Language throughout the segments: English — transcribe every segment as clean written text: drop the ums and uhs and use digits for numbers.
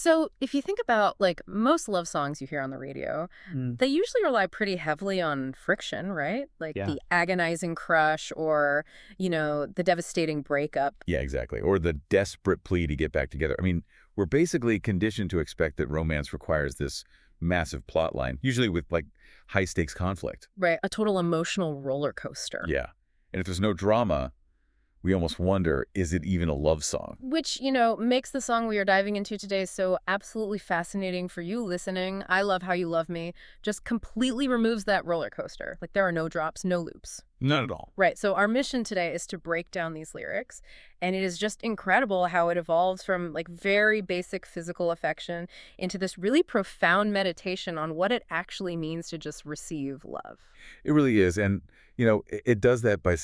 So if you think about like most love songs you hear on the radio, Mm. they usually rely pretty heavily on friction, right? Like Yeah. the agonizing crush or, the devastating breakup. Yeah, exactly. Or the desperate plea to get back together. I mean, we're basically conditioned to expect that romance requires this massive plot line, usually with like high stakes conflict. Right, a total emotional roller coaster. Yeah. And if there's no drama, we almost wonder, is it even a love song? Which, makes the song we are diving into today so absolutely fascinating for you listening. I Love How You Love Me just completely removes that roller coaster. Like there are no drops, no loops. None at all. Right. So our mission today is to break down these lyrics. And it is just incredible how it evolves from like very basic physical affection into this really profound meditation on what it actually means to just receive love. It really is. And, it does that by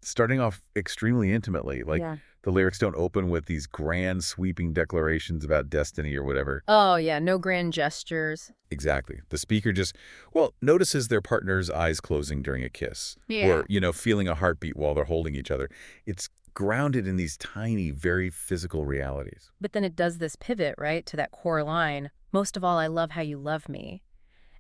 starting off extremely intimately. Like Yeah. the lyrics don't open with these grand sweeping declarations about destiny or whatever. Oh, yeah. No grand gestures. Exactly. The speaker just, well, notices their partner's eyes closing during a kiss Yeah. or, feeling a heartbeat while they're holding each other. It's grounded in these tiny, very physical realities. But then it does this pivot, right, to that core line. Most of all, I love how you love me.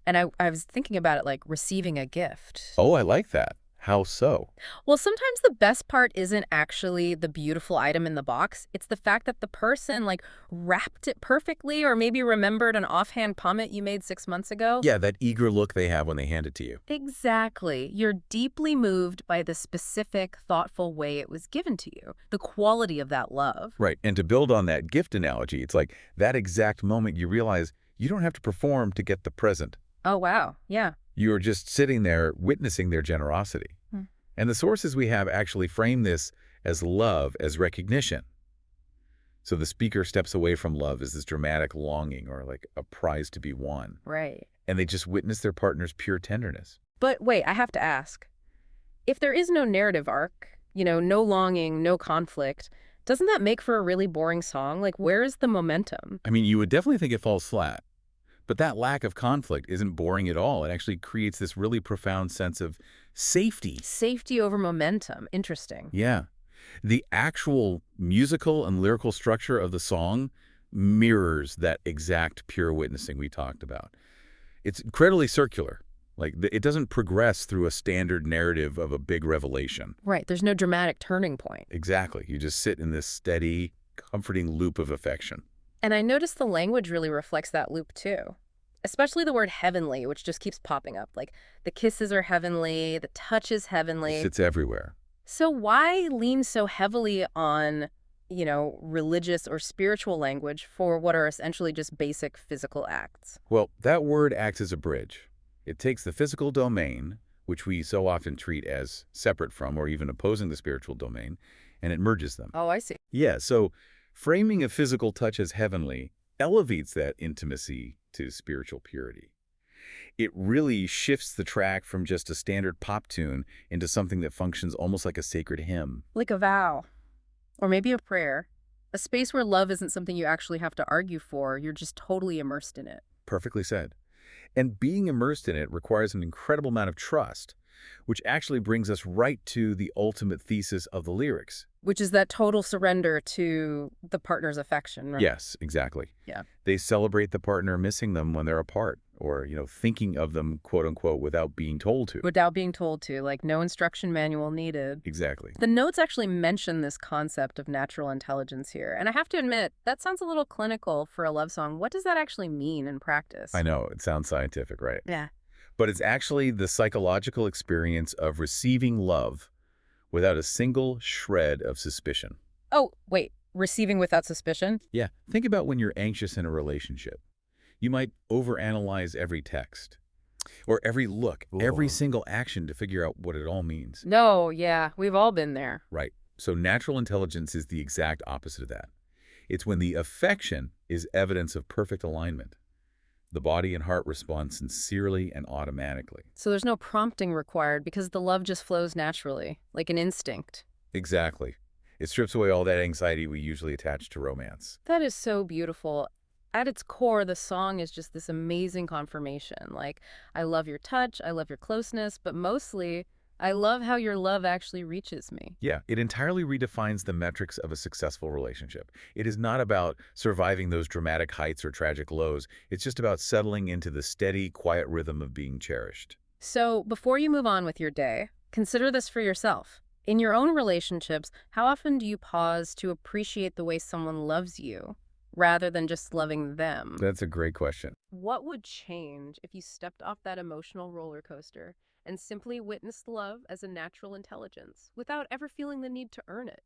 And I was thinking about it like receiving a gift. Oh, I like that. How so? Well, sometimes the best part isn't actually the beautiful item in the box. It's the fact that the person like wrapped it perfectly or maybe remembered an offhand comment you made 6 months ago. Yeah, that eager look they have when they hand it to you. Exactly. You're deeply moved by the specific, thoughtful way it was given to you, the quality of that love. Right. And to build on that gift analogy, it's like that exact moment you realize you don't have to perform to get the present. Oh, wow. Yeah. You're just sitting there witnessing their generosity. Hmm. And the sources we have actually frame this as love as recognition. So the speaker steps away from love as this dramatic longing or like a prize to be won. Right. And they just witness their partner's pure tenderness. But wait, I have to ask. If there is no narrative arc, no longing, no conflict, doesn't that make for a really boring song? Like, where is the momentum? I mean, you would definitely think it falls flat. But that lack of conflict isn't boring at all. It actually creates this really profound sense of safety. Safety over momentum. Interesting. Yeah. The actual musical and lyrical structure of the song mirrors that exact pure witnessing we talked about. It's incredibly circular. Like, it doesn't progress through a standard narrative of a big revelation. Right. There's no dramatic turning point. Exactly. You just sit in this steady, comforting loop of affection. And I noticed the language really reflects that loop too. Especially the word heavenly, which just keeps popping up. Like the kisses are heavenly, the touch is It heavenly. sits everywhere. So why lean so heavily on, religious or spiritual language for what are essentially just basic physical acts? Well, that word acts as a bridge. It takes the physical domain, which we so often treat as separate from or even opposing the spiritual domain, and it merges them. Oh, I see. Yeah, so framing a physical touch as heavenly elevates that intimacy to spiritual purity. It really shifts the track from just a standard pop tune into something that functions almost like a sacred hymn. Like a vow. Or maybe a prayer. A space where love isn't something you actually have to argue for. You're just totally immersed in it. Perfectly said. And being immersed in it requires an incredible amount of trust, which actually brings us right to the ultimate thesis of the lyrics. Which is that total surrender to the partner's affection, right? Yes, exactly. Yeah. They celebrate the partner missing them when they're apart or, thinking of them, quote unquote, without being told to. Without being told to, like no instruction manual needed. Exactly. The notes actually mention this concept of natural intelligence here. And I have to admit, that sounds a little clinical for a love song. What does that actually mean in practice? I know, it sounds scientific, right? Yeah. But it's actually the psychological experience of receiving love without a single shred of suspicion. Oh, wait. Receiving without suspicion? Yeah, think about when you're anxious in a relationship. You might overanalyze every text or every look, every Ooh. single action to figure out what it all means. No, yeah. We've all been there. Right. So natural intelligence is the exact opposite of that. It's when the affection is evidence of perfect alignment. The body and heart respond sincerely and automatically. So there's no prompting required because the love just flows naturally, like an instinct. Exactly. It strips away all that anxiety we usually attach to romance. That is so beautiful. At its core, the song is just this amazing confirmation. Like, I love your touch, I love your closeness, but mostly, I love how your love actually reaches me. Yeah, it entirely redefines the metrics of a successful relationship. It is not about surviving those dramatic heights or tragic lows. It's just about settling into the steady, quiet rhythm of being cherished. So, before you move on with your day, consider this for yourself. In your own relationships, how often do you pause to appreciate the way someone loves you rather than just loving them? That's a great question. What would change if you stepped off that emotional roller coaster and simply witnessed love as a natural intelligence without ever feeling the need to earn it?